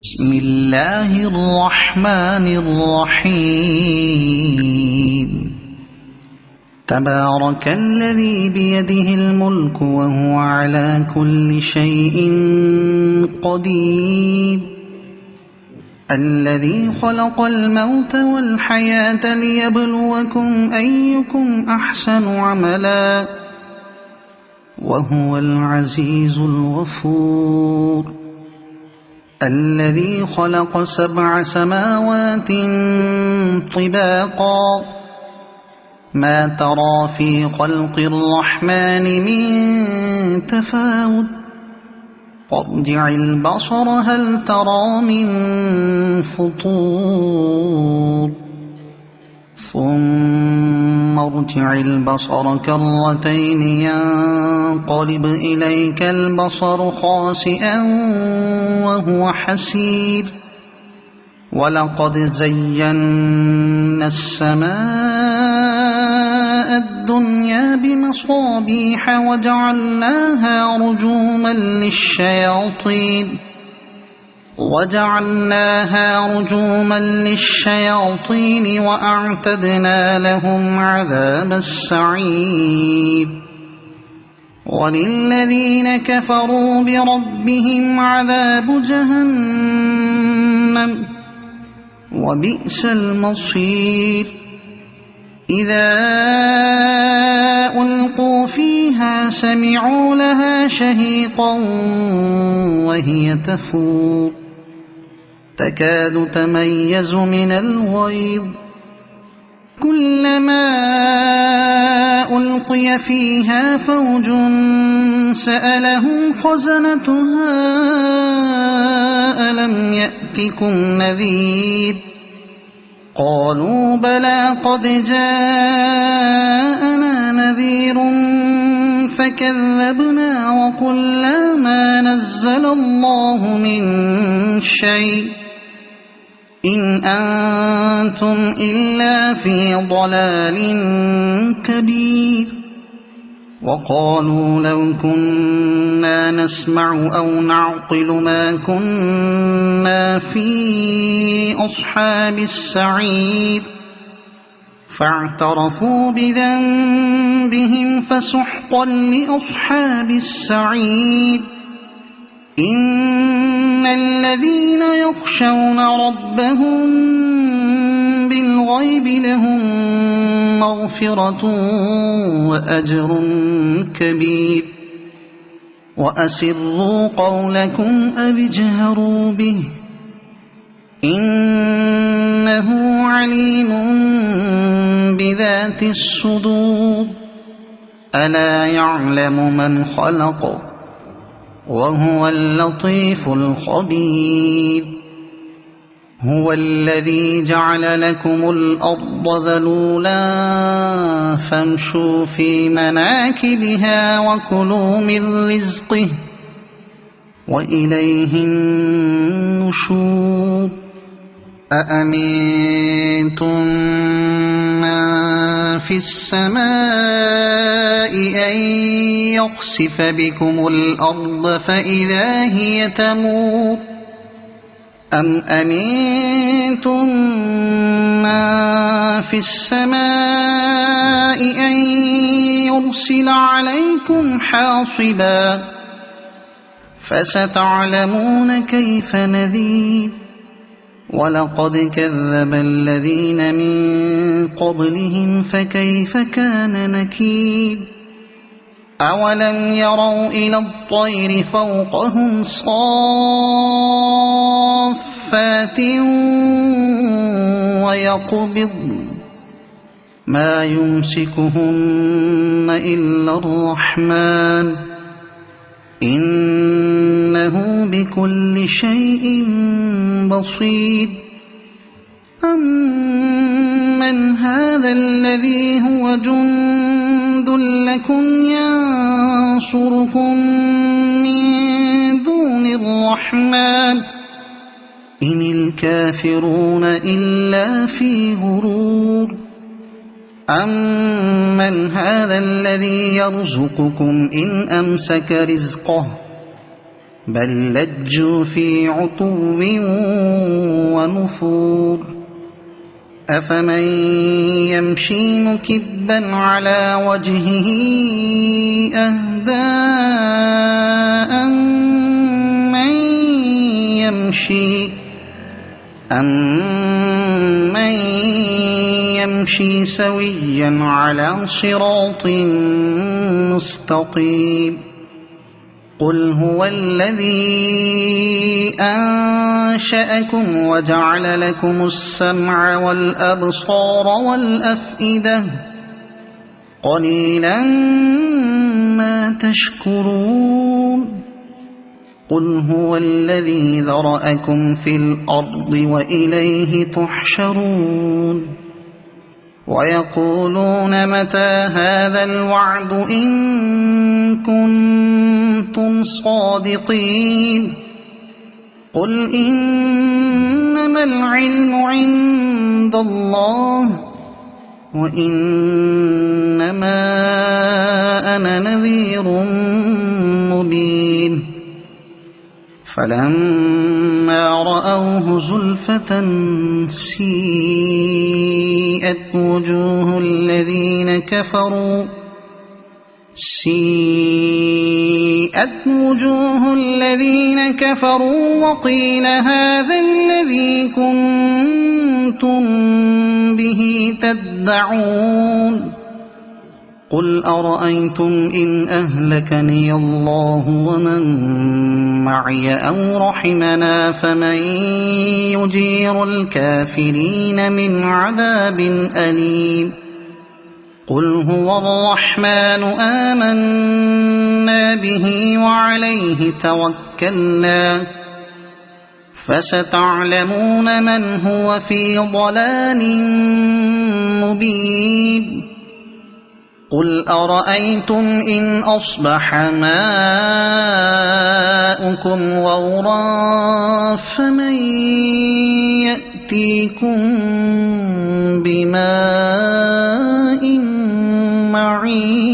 بسم الله الرحمن الرحيم. تبارك الذي بيده الملك وهو على كل شيء قدير، الذي خلق الموت والحياة ليبلوكم أيكم أحسن عملا وهو العزيز الغفور، الذي خلق 7 سماوات طباقا ما ترى في خلق الرحمن من تفاوت، فارجع البصر هل ترى من فطور، ثم ارجع البصر كرتين ينقلب إليك البصر خاسئا وهو حسير، ولقد زينا السماء الدنيا بمصابيح وجعلناها رجوما للشياطين وأعتدنا لهم عذاب السعير، وللذين كفروا بربهم عذاب جهنم وبئس المصير. إذا ألقوا فيها سمعوا لها شهيقا وهي تفور، تكاد تميز من الغيظ، كلما ألقي فيها فوج سألهم خزنتها ألم يأتكم نذير، قالوا بلى قد جاءنا نذير فكذبنا وقلنا ما نزل الله من شيء إن أنتم إلا في ضلال كبير، وقالوا لو كنا نسمع أو نعقل ما كنا في أصحاب السعير، فاعترفوا بذنبهم فسحقا لأصحاب السعير. إن الذين يخشون ربهم بالغيب لهم مغفرة وأجر كبير، وأسروا قولكم أو اجهروا به إنه عليم بذات الصدور، ألا يعلم من خلق وهو اللطيف الخبير. هو الذي جعل لكم الأرض ذلولا فامشوا في مناكبها وكلوا من رزقه وإليه النشور. أأمنتم من في السماء أن يخسف بكم الأرض فإذا هي تمور، أم أمنتم من في السماء أن يرسل عليكم حاصبا، فستعلمون كيف نذير. ولقد كذب الذين من قبلهم فكيف كان نكير. أولم يروا إلى الطير فوقهم صافات ويقبضن ما يمسكهن إلا الرحمن إنه بكل شيء بصير. أمن هذا الذي هو جند لكم ينصركم من دون الرحمن إن الكافرون إلا في غرور. أمن هذا الذي يرزقكم إن أمسك رزقه بل لجوا في عتو ونفور أفمن يمشي مكبا على وجهه أهدى أمن يمشي سويا على صراط مستقيم قل هو الذي أنشأكم وجعل لكم السمع والأبصار والأفئدة قليلا ما تشكرون قل هو الذي ذرأكم في الأرض وإليه تحشرون ويقولون متى هذا الوعد إن كنتم صادقين قل إنما العلم عند الله وإنما أنا نذير مبين فلما رأوه زلفة سيئت وجوه الذين كفروا وقيل هذا الذي كنتم به تدعون قل أرأيتم إن أهلكني الله ومن معي أو رحمنا فمن يجير الكافرين من عذاب أليم قل هو الرحمن آمنا به وعليه توكلنا فستعلمون من هو في ضلال مبين قل أرأيتم إن أصبح ماؤكم غورا فمن يأتيكم بماء معين